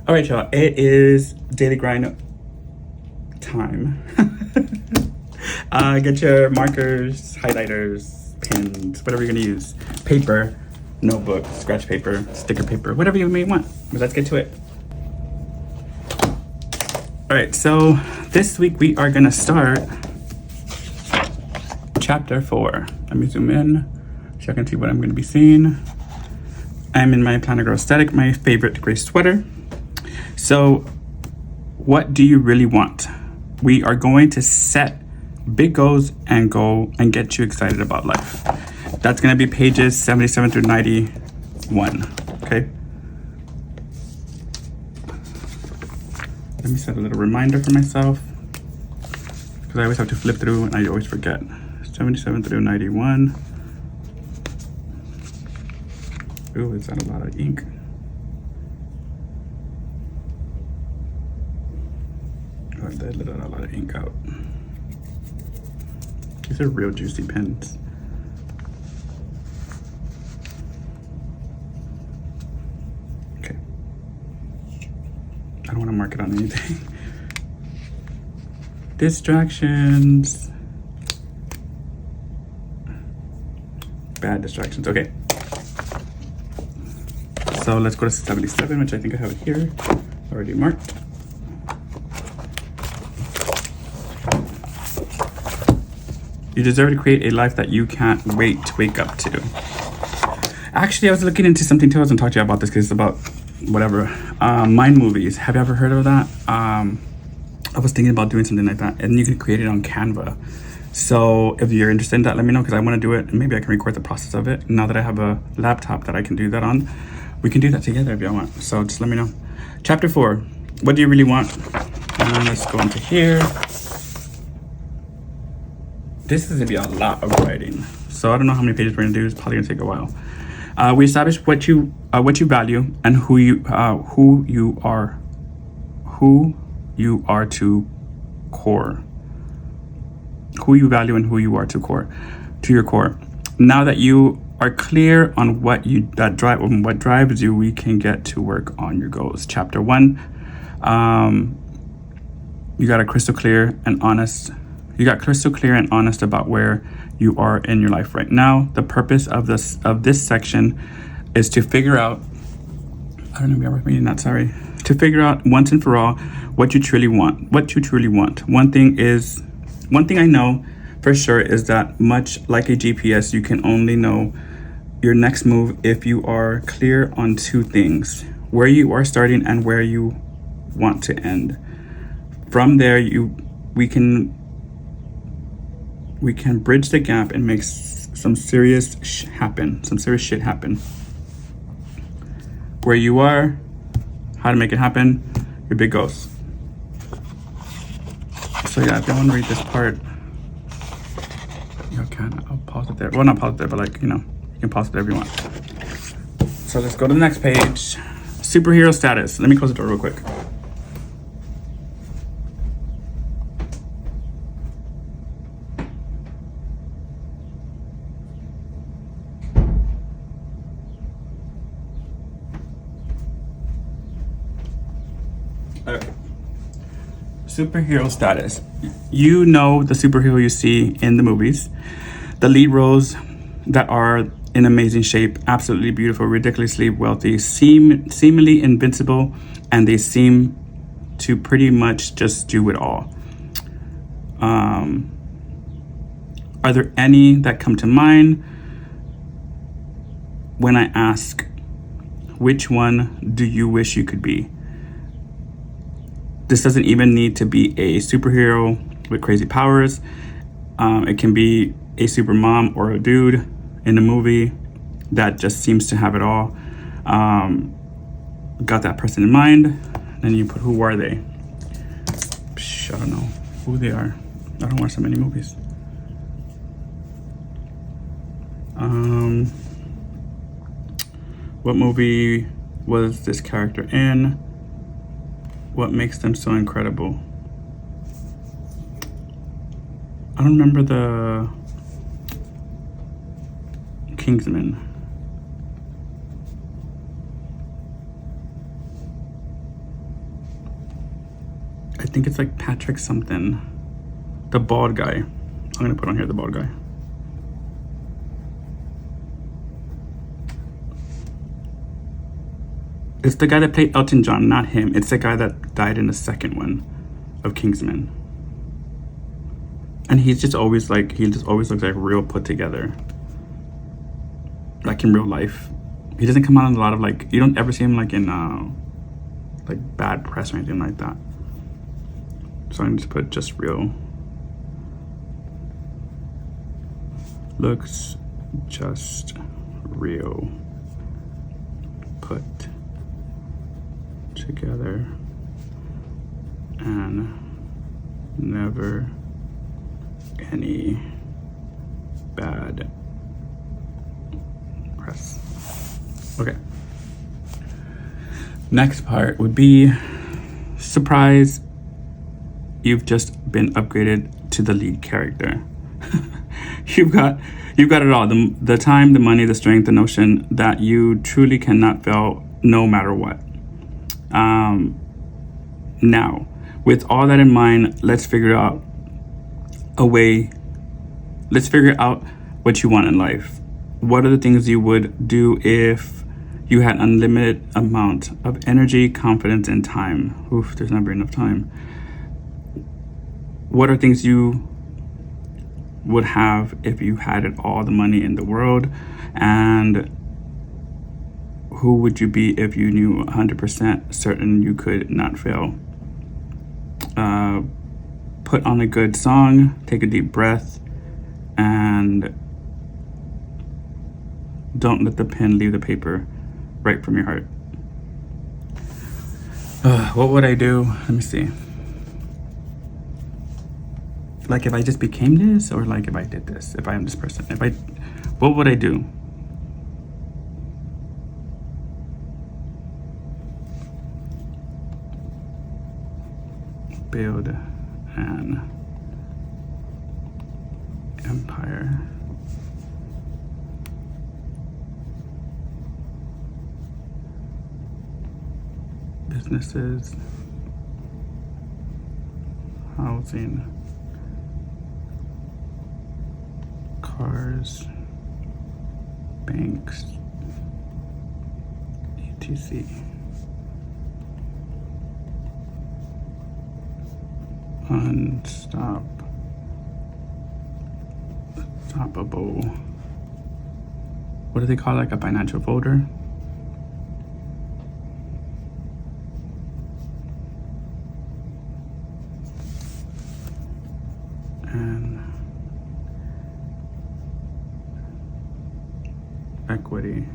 All right, y'all. It is daily grind time. Get your markers, highlighters, pens, whatever you're gonna use. Paper, notebook, scratch paper, sticker paper, whatever you may want. But let's get to it. All right, so this week we are gonna start chapter 4. Let me zoom in so I can see what I'm gonna be seeing. I'm in my Planet Girl aesthetic, my favorite gray sweater. So what do you really want? We are going to set big goals and go and get you excited about life. That's going to be pages 77 through 91. Okay. Let me set a little reminder for myself because I always have to flip through and I always forget. 77 through 91. Ooh, is that a lot of ink? Oh, I did let a lot of ink out. These are real juicy pens. Okay. I don't want to mark it on anything. Distractions. Bad distractions. Okay. So let's go to 77, which I think I have it here already marked. You deserve to create a life that you can't wait to wake up to. Actually, I was looking into something too. I wasn't talking to you about this because it's about whatever. Mind movies. Have you ever heard of that? I was thinking about doing something like that, and you can create it on Canva. So if you're interested in that, let me know because I want to do it, and maybe I can record the process of it. Now that I have a laptop that I can do that on, we can do that together if you want. So just let me know. Chapter 4. What do you really want? Let's go into here. This is gonna be a lot of writing, so I don't know how many pages we're gonna do. It's probably gonna take a while. We establish what you value and who you are to core. Who you value and who you are to your core. Now that you are clear on what drives you, we can get to work on your goals. Chapter 1. You got crystal clear and honest about where you are in your life right now. The purpose of this section is to figure out, to figure out once and for all what you truly want. One thing I know for sure is that much like a GPS, you can only know your next move if you are clear on two things: where you are starting and where you want to end. From there, we can bridge the gap and make some serious shit happen. Where you are, how to make it happen, your big goals. So yeah, if you want to read this part, you can. I'll pause it there. Well, not pause it there, but you can pause it wherever you want. So let's go to the next page. Superhero status. Let me close the door real quick. Superhero status. You know the superhero you see in the movies. The lead roles that are in amazing shape, absolutely beautiful, ridiculously wealthy, seemingly invincible, and they seem to pretty much just do it all. Are there any that come to mind when I ask, which one do you wish you could be? This doesn't even need to be a superhero with crazy powers. It can be a super mom or a dude in a movie that just seems to have it all. Got that person in mind, and you put who are they? I don't know who they are. I don't watch so many movies. What movie was this character in? What makes them so incredible? I don't remember the Kingsman. think it's like Patrick something. The bald guy. I'm gonna put on here the bald guy. It's the guy that played Elton John, not him. It's the guy that died in the second one of Kingsman. And he's just always like, he just always looks like real put together. Like in real life. He doesn't come out in a lot of like, you don't ever see him like in like bad press or anything like that. So I'm just put just real. Looks just real put together and never any bad press. Okay. Next part would be surprise. You've just been upgraded to the lead character. You've got it all. The time, the money, the strength, the notion that you truly cannot fail no matter what. Now, with all that in mind, let's figure out a way. Let's figure out what you want in life. What are the things you would do if you had unlimited amount of energy, confidence, and time? Oof, there's never enough time. What are things you would have if you had it all the money in the world? And who would you be if you knew 100% certain you could not fail? Put on a good song, take a deep breath, and don't let the pen leave the paper. Write from your heart. What would I do? Let me see. Like if I just became this, or like if I did this, if I am this person, what would I do? Build an empire. Businesses, housing, cars, banks, etc. Unstoppable. What do they call it? Like a financial folder? And equity.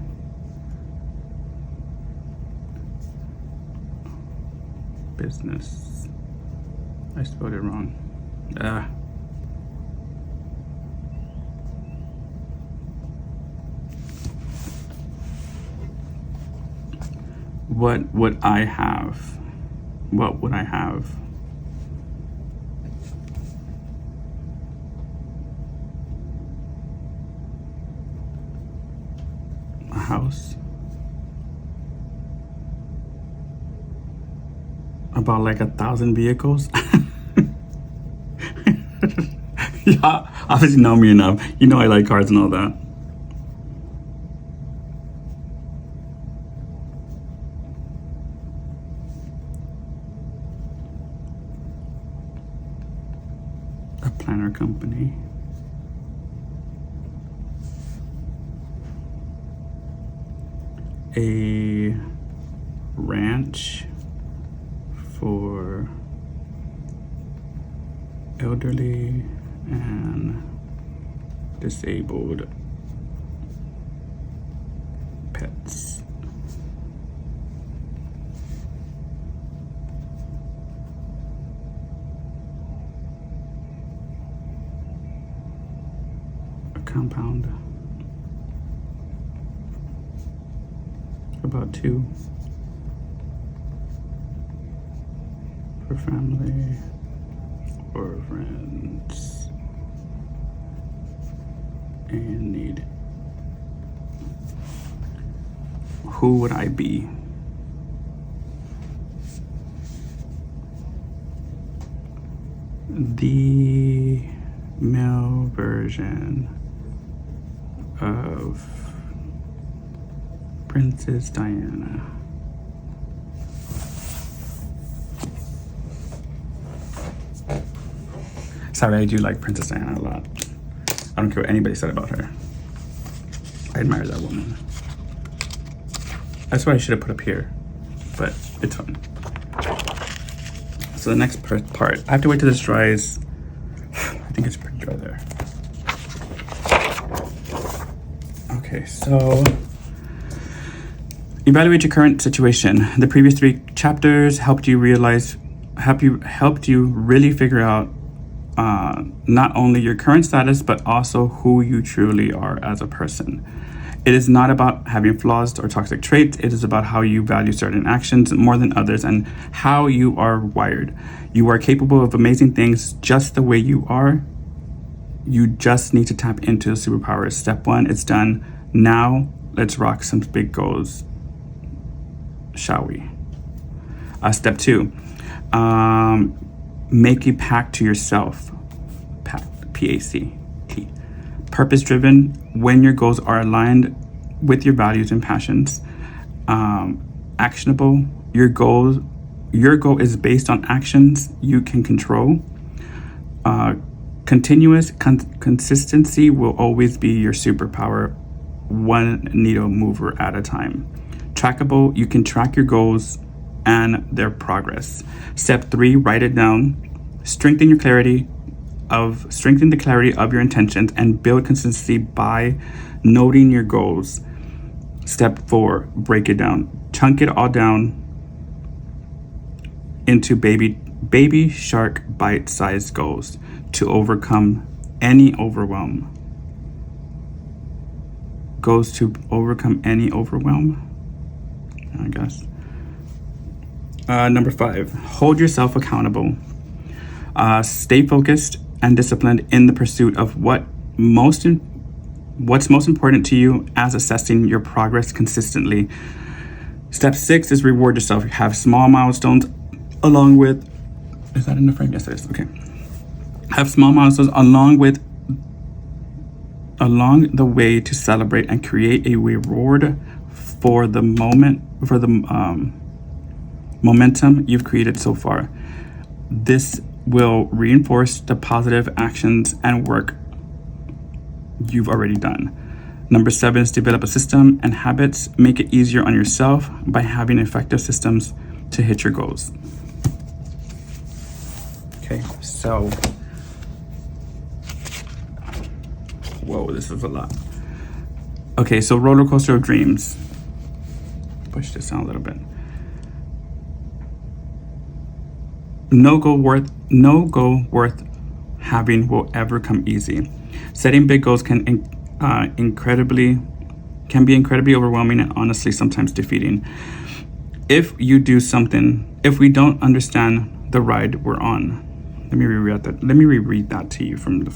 Business. I spelled it wrong. What would I have? What would I have? A house. About like 1,000 vehicles. Yeah, obviously know me enough. You know I like cars and all that. A planner company. A ranch for elderly and disabled pets. A compound. About 2 for family or friends in need. Who would I be? the male version of Princess Diana. Sorry, I do like Princess Diana a lot. I don't care what anybody said about her. I admire that woman. That's what I should have put up here, but it's fine. So the next part, I have to wait till this dries. I think it's pretty dry there. Okay, so evaluate your current situation. The previous 3 chapters helped you really figure out not only your current status, but also who you truly are as a person. It is not about having flaws or toxic traits. It is about how you value certain actions more than others and how you are wired. You are capable of amazing things just the way you are. You just need to tap into the superpowers. Step 1 is done. Now let's rock some big goals, shall we? Step 2, make a pact to yourself. Pact, P-A-C-T. Purpose-driven, when your goals are aligned with your values and passions. Actionable, your goal is based on actions you can control. Continuous consistency will always be your superpower, one needle mover at a time. Trackable, you can track your goals and their progress. Step 3, write it down. Strengthen the clarity of your intentions and build consistency by noting your goals. Step 4, break it down. Chunk it all down into baby shark bite-sized goals to overcome any overwhelm. Goals to overcome any overwhelm, I guess. Number 5, hold yourself accountable. Stay focused and disciplined in the pursuit of what's most important to you as assessing your progress consistently. Step 6 is reward yourself. Have small milestones along with, is that in the frame? Yes, it is. Okay. Have small milestones along the way to celebrate and create a reward for the momentum you've created so far. This will reinforce the positive actions and work you've already done. Number 7 is develop a system and habits. Make it easier on yourself by having effective systems to hit your goals. Okay, so, whoa, this is a lot. Okay, so roller coaster of dreams. Push this down a little bit. No goal worth having will ever come easy. Setting big goals can be incredibly overwhelming and honestly sometimes defeating. If we don't understand the ride we're on. Let me reread that to you from the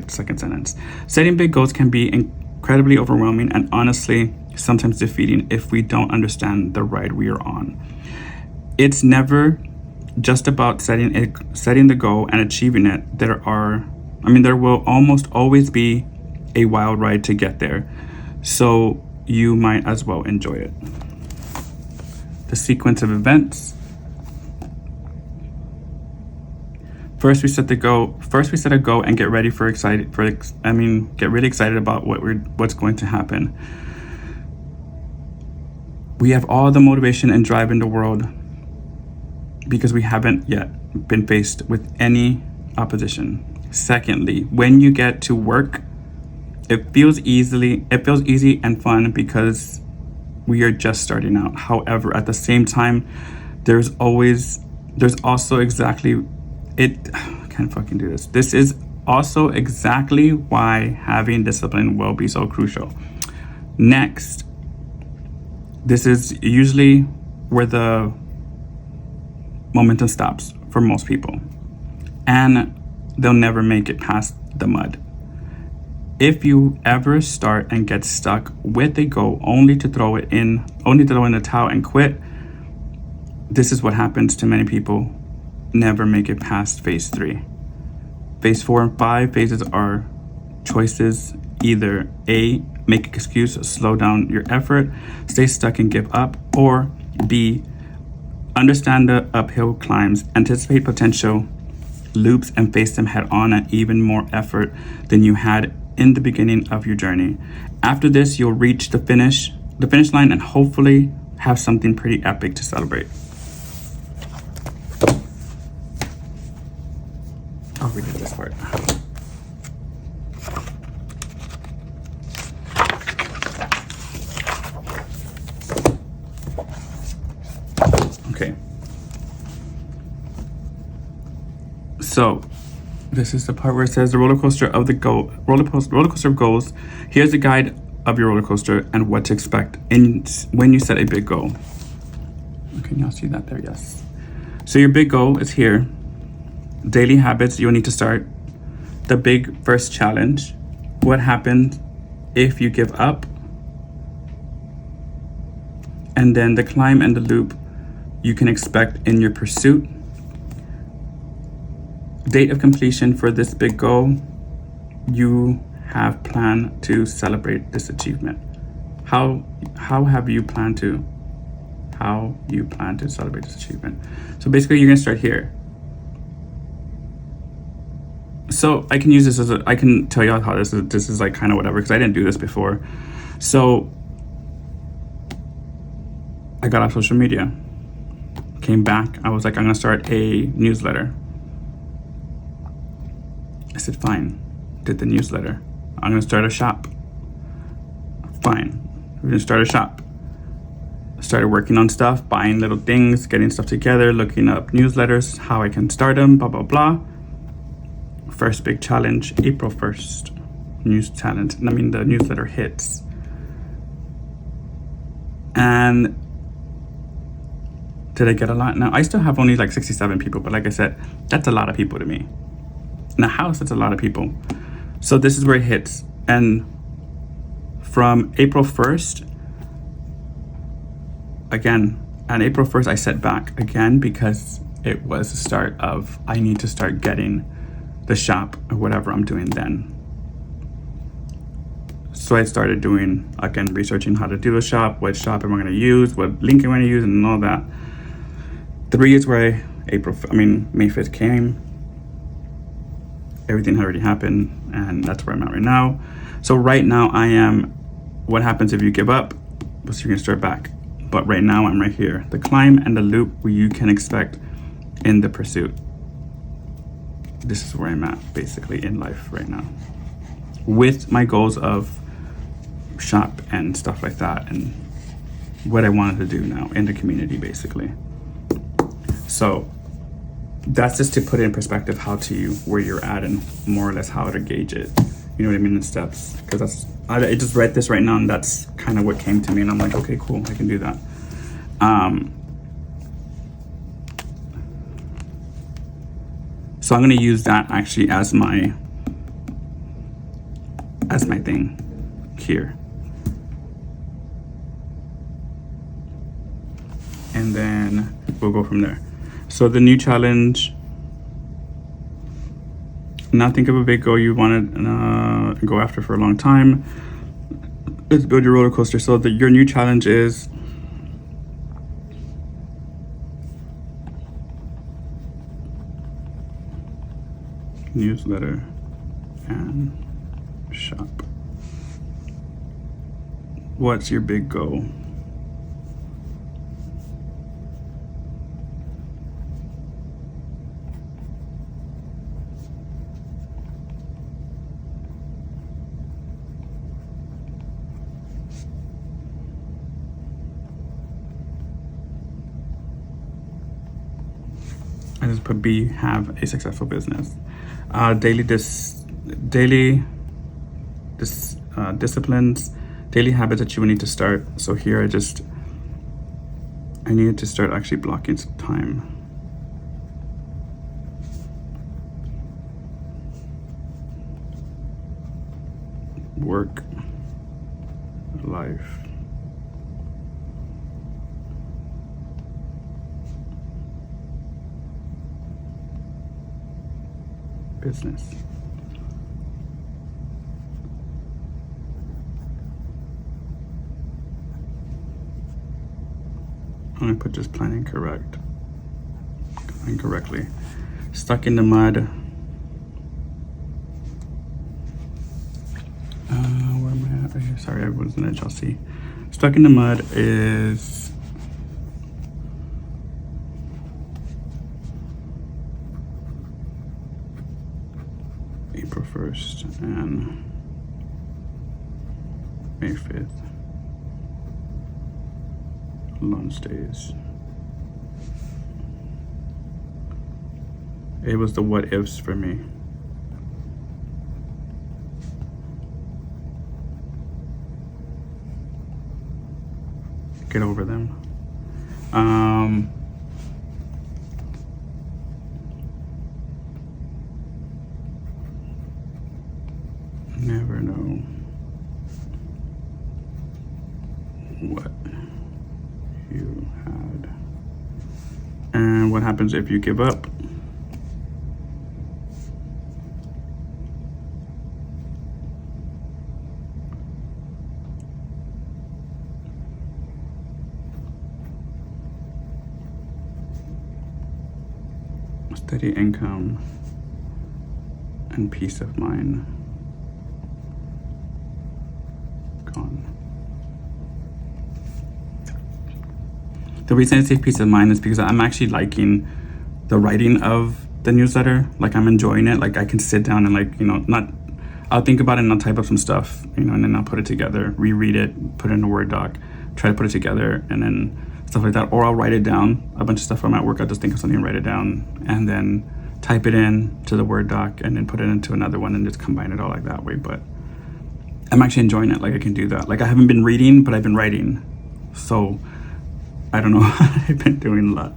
second sentence. Setting big goals can be incredibly overwhelming and honestly sometimes defeating if we don't understand the ride we are on. It's never just about setting the goal and achieving it. There will almost always be a wild ride to get there, so you might as well enjoy it. The sequence of events. First, we set a goal and get really excited about what's going to happen. We have all the motivation and drive in the world because we haven't yet been faced with any opposition. Secondly, when you get to work, it feels easy and fun because we are just starting out. However, at the same time, there's also exactly it. I can't fucking do this. This is also exactly why having discipline will be so crucial. Next, this is usually where the momentum stops for most people, and they'll never make it past the mud. If you ever start and get stuck with a goal only to throw in the towel and quit, this is what happens to many people. Never make it past phase 3. Phase 4 and 5 phases are choices. Either A, make an excuse, slow down your effort, stay stuck and give up, or B, understand the uphill climbs, anticipate potential loops and face them head on at even more effort than you had in the beginning of your journey. After this, you'll reach the finish line and hopefully have something pretty epic to celebrate. I'll read it this part. Okay. So, this is the part where it says the roller coaster of goals. Here's a guide of your roller coaster and what to expect when you set a big goal. Okay, now see that there, yes. So your big goal is here. Daily habits you'll need to start. The big first challenge. What happens if you give up? And then the climb and the loop you can expect in your pursuit. Date of completion for this big goal. You have planned to celebrate this achievement. How you plan to celebrate this achievement? So basically you're gonna start here. So I can use this I can tell you how this is like kind of whatever, because I didn't do this before. So I got off social media, came back, I was like, I'm gonna start a newsletter. I said, fine, did the newsletter. I'm gonna start a shop. Fine, we're gonna start a shop. Started working on stuff, buying little things, getting stuff together, looking up newsletters, how I can start them, blah, blah, blah. First big challenge, April 1st, the newsletter hits. And did I get a lot? Now, I still have only like 67 people, but like I said, that's a lot of people to me. In a house, that's a lot of people. So this is where it hits. And from April 1st, again, on April 1st, I set back again because it was the start of, I need to start getting the shop or whatever I'm doing then. So I started doing, again, researching how to do a shop, what shop am I gonna use, what link am I gonna use, and all that. 3 years where May 5th came, everything had already happened, and that's where I'm at right now. So right now I am, what happens if you give up? So you're gonna start back. But right now I'm right here. The climb and the loop where you can expect in the pursuit. This is where I'm at basically in life right now. With my goals of shop and stuff like that and what I wanted to do now in the community basically. So that's just to put it in perspective where you're at and more or less how to gauge it. You know what I mean, in steps. Because I just read this right now and that's kind of what came to me and I'm like, okay, cool, I can do that. So I'm gonna use that actually as my thing here. And then we'll go from there. So the new challenge, now think of a big goal you want to go after for a long time. Let's build your roller coaster. So your new challenge is newsletter and shop. What's your big goal? I just put B, have a successful business. Disciplines, daily habits that you will need to start. So here I needed to start actually blocking some time. Work, life. business. I'm gonna put just plain incorrect. Incorrectly. Stuck in the mud. Where am I at? Right here. Sorry, everyone's in it. Y'all see. Stuck in the mud is April 1st and May 5th. Launch days. It was the what ifs for me. Get over them. Never know what you had. And what happens if you give up? Steady income and peace of mind gone. The reason I say peace of mind is because I'm actually liking the writing of the newsletter. Like, I'm enjoying it. Like, I can sit down and, like, you know, I'll think about it and I'll type up some stuff, you know, and then I'll put it together, reread it, put it in a Word doc, try to put it together, and then stuff like that. Or I'll write it down, a bunch of stuff from at work. I'll just think of something and write it down, and then type it in to the Word doc, and then put it into another one, and just combine it all like that way. But I'm actually enjoying it. Like, I can do that. Like, I haven't been reading, but I've been writing. So I don't know. I've been doing a lot.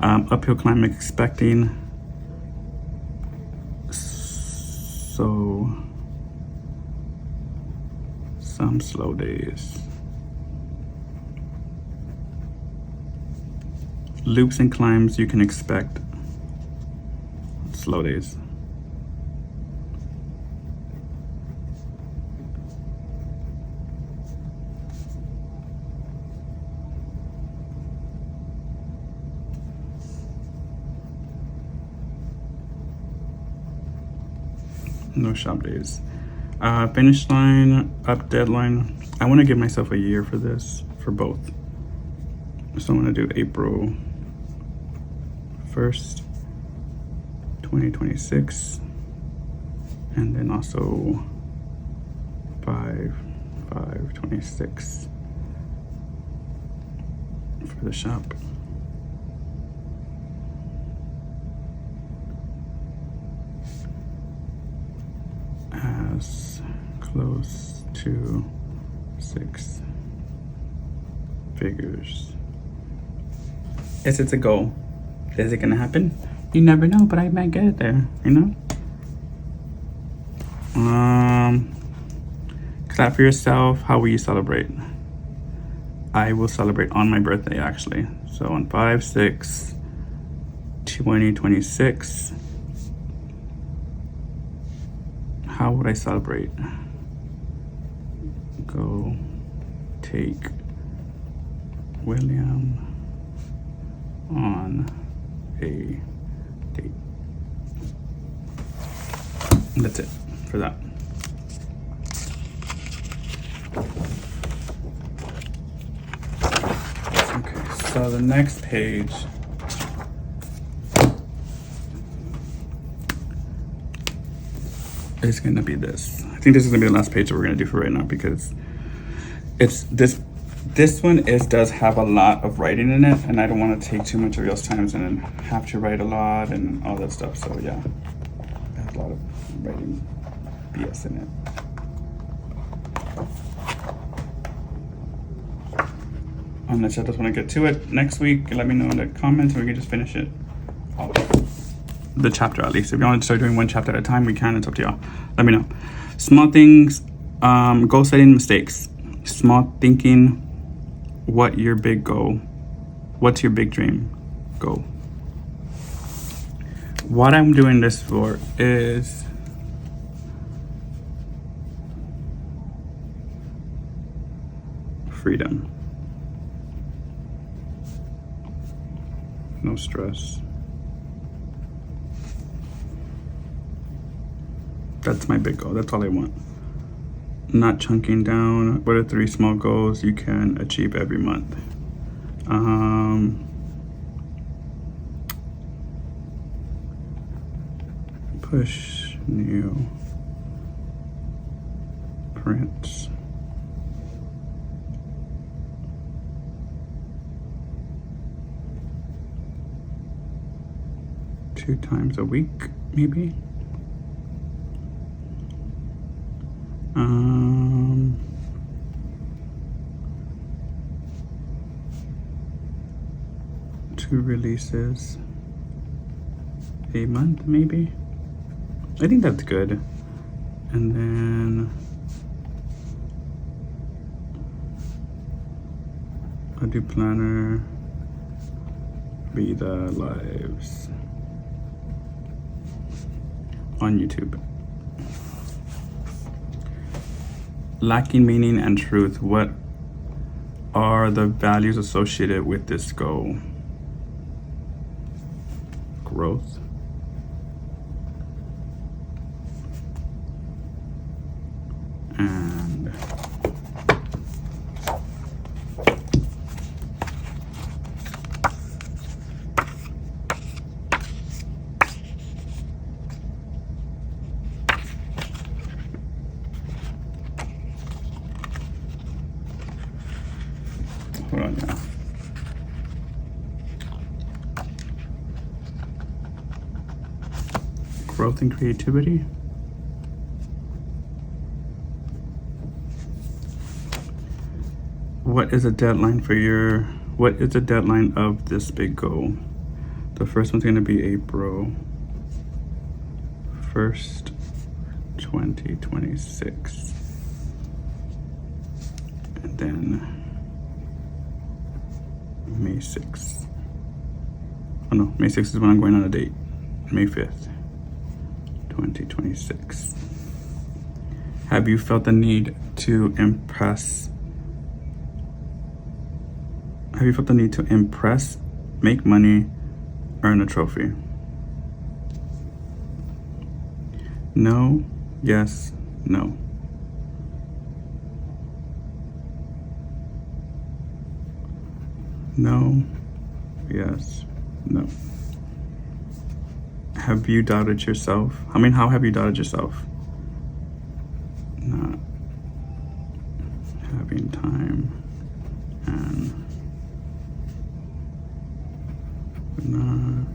Uphill climb expecting. So some slow days. Loops and climbs you can expect. Slow days. No shop days. Finish line, up deadline. I want to give myself a year for this, for both. So I'm going to do April 1st, 2026, and then also 5/5/26 for the shop. As close to 6 figures. Yes, it's a goal. Is it gonna happen? You never know, but I might get it there, you know? Clap for yourself. How will you celebrate? I will celebrate on my birthday, actually. So on 5/6/2026. How would I celebrate? Go take William on a date. And that's it for that. Okay, so the next page is gonna be this. I think this is gonna be the last page that we're gonna do for right now, because it's this one does have a lot of writing in it, and I don't want to take too much of y'all's times and then have to write a lot and all that stuff. So yeah, it has a lot of writing BS in it. Unless you just want to get to it next week, let me know in the comments and we can just finish it. The chapter, at least. If you want to start doing one chapter at a time, we can. It's up to y'all. Let me know. Small things, goal setting mistakes. Small what's your big goal? What's your big dream? Goal. What I'm doing this for is freedom. No stress. That's my big goal. That's all I want. Not chunking down. What are 3 small goals you can achieve every month? Push new prints. Two times a week, maybe. Two releases a month, maybe. I think that's good. And then I'll do planner, Vida lives on YouTube. Lacking meaning and truth. What are the values associated with this goal? Growth. And hold on now. Growth and creativity. What is a deadline for what is the deadline of this big goal? The first one's gonna be April 1st, 2026. And then May 6th. Oh no, May 6th is when I'm going on a date. May 5th, 2026. Have you felt the need to impress? Have you felt the need to impress, make money, earn a trophy? No, yes, no. No, yes, no. Have you doubted yourself? How have you doubted yourself? Not having time and not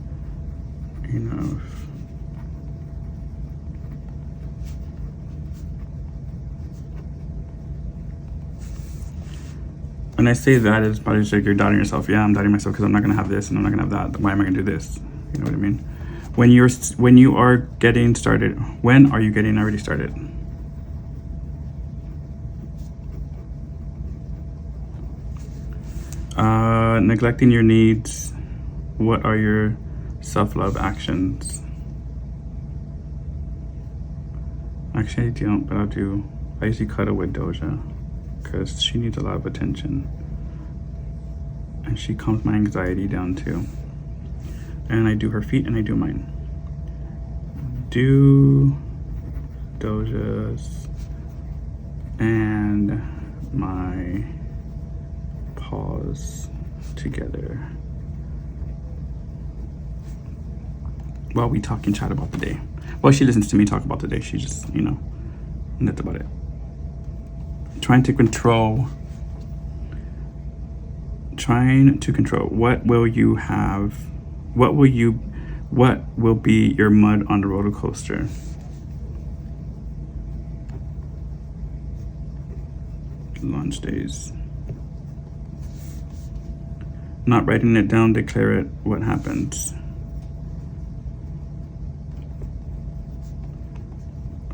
enough. When I say that, it's probably like you're doubting yourself. Yeah, I'm doubting myself because I'm not gonna have this and I'm not gonna have that. Why am I gonna do this? You know what I mean? When you are getting started, when are you getting already started? Neglecting your needs. What are your self-love actions? Actually, I don't, but I usually cuddle with Doja because she needs a lot of attention. And she calms my anxiety down too. And I do her feet and I do mine. Do Doja's and my paws together while we talk and chat about the day. Well, she listens to me talk about the day. She just, and that's about it. Trying to control. What will you have? What will be your mud on the roller coaster? Launch days. Not writing it down, declare it. What happens?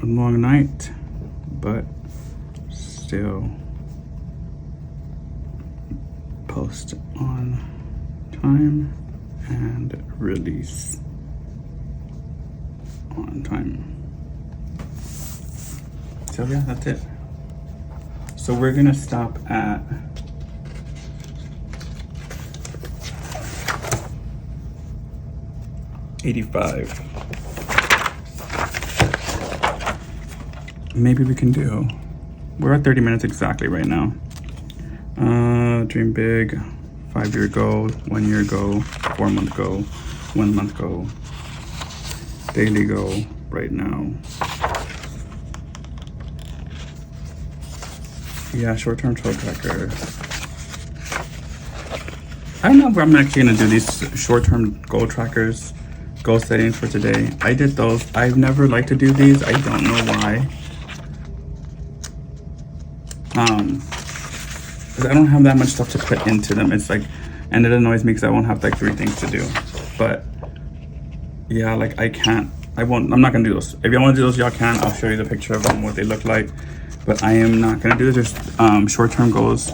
A long night, but still post on time and release on time. So yeah, that's it. So we're gonna stop at $85. Maybe we can do. We're at 30 minutes exactly right now. Dream big. 5-year goal, 1-year goal, 4-month goal, 1 month goal, daily goal right now. Yeah, short-term toe tracker. I don't know if I'm actually gonna do these short-term goal trackers, goal settings for today. I did those. I've never liked to do these. I don't know why. Because I don't have that much stuff to put into them. It's like, and it annoys me because I won't have like 3 things to do. But yeah, like I'm not gonna do those. If y'all want to do those, y'all can. I'll show you the picture of them, what they look like. But I am not gonna do this. There's short-term goals.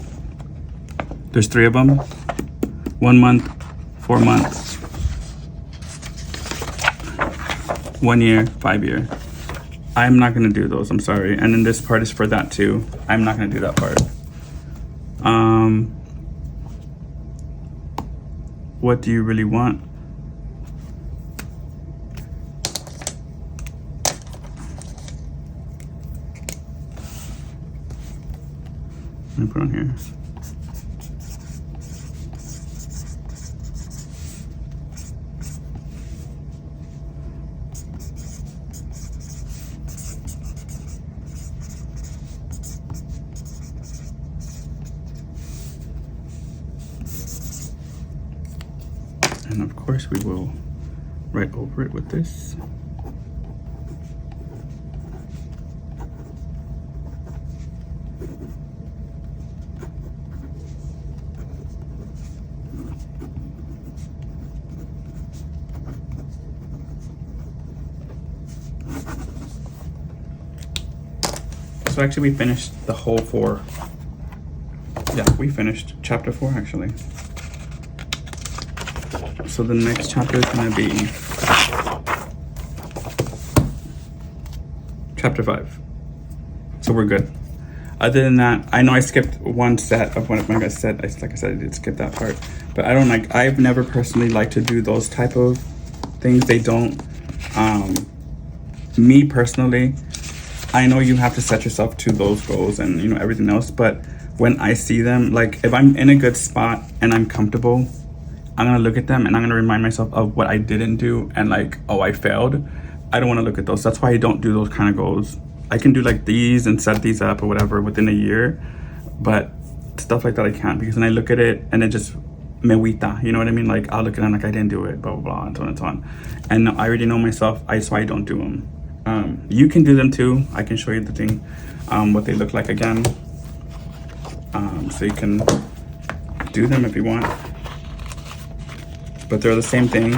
There's 3 of them. 1 month, 4 months, 1 year, 5-year. I'm not gonna do those, I'm sorry. And then this part is for that too. I'm not gonna do that part. What do you really want? Let me put on here. And of course we will write over it with this. So actually we finished the whole 4. Yeah, we finished chapter 4 actually. So the next chapter is going to be chapter 5. So we're good. Other than that, I know I skipped one set of one of my set. Like I said, I did skip that part. But I've never personally liked to do those type of things. They don't, me personally, I know you have to set yourself to those goals and, you know, everything else. But when I see them, like if I'm in a good spot and I'm comfortable, I'm gonna look at them and I'm gonna remind myself of what I didn't do and like, oh, I failed. I don't wanna look at those. That's why I don't do those kind of goals. I can do like these and set these up or whatever within a year, but stuff like that I can't, because then I look at it and it just mewita, you know what I mean? Like I'll look at it and like I didn't do it, blah, blah, blah, and so on and so on. And I already know myself, so I don't do them. You can do them too. I can show you the thing, what they look like again. So you can do them if you want. But they're the same thing.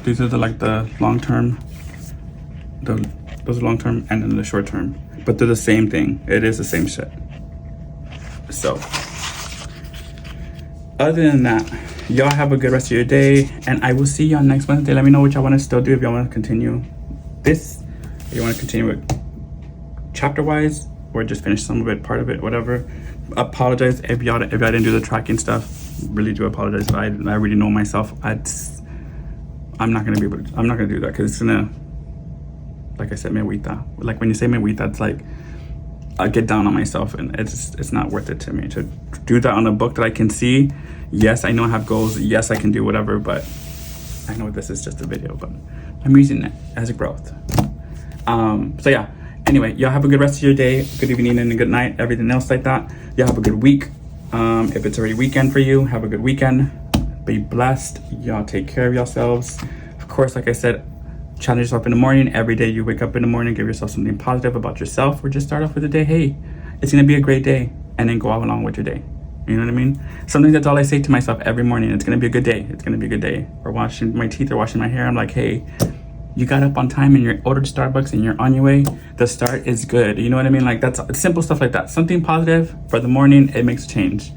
These are the long-term, those are long-term and then the short-term. But they're the same thing. It is the same shit. So, other than that, y'all have a good rest of your day. And I will see y'all next Wednesday. Let me know what y'all want to still do. If y'all want to continue this, if you want to continue it chapter-wise, or just finish some of it, part of it, whatever. Apologize if y'all didn't do the tracking stuff. Really do apologize. But I already know myself. I'm not gonna be able to. I'm not gonna do that because it's gonna, like I said, mewita. Like when you say mewita, it's like I get down on myself, and it's not worth it to me to do that on a book that I can see. Yes, I know I have goals. Yes, I can do whatever, but I know this is just a video, but I'm using it as a growth. So yeah. Anyway, y'all have a good rest of your day, good evening and a good night, everything else like that. Y'all have a good week. If it's already weekend for you, have a good weekend. Be blessed. Y'all take care of yourselves. Of course, like I said, challenge yourself in the morning. Every day you wake up in the morning, give yourself something positive about yourself, or just start off with the day, hey, it's gonna be a great day, and then go out along with your day. You know what I mean? Sometimes that's all I say to myself every morning. It's gonna be a good day. It's gonna be a good day. Or washing my teeth or washing my hair, I'm like, hey, you got up on time and you're ordered Starbucks and you're on your way. The start is good. You know what I mean? Like that's simple stuff like that. Something positive for the morning, it makes a change.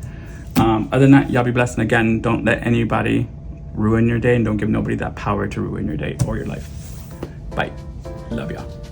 Other than that, y'all be blessed. And again, don't let anybody ruin your day, and don't give nobody that power to ruin your day or your life. Bye. Love y'all.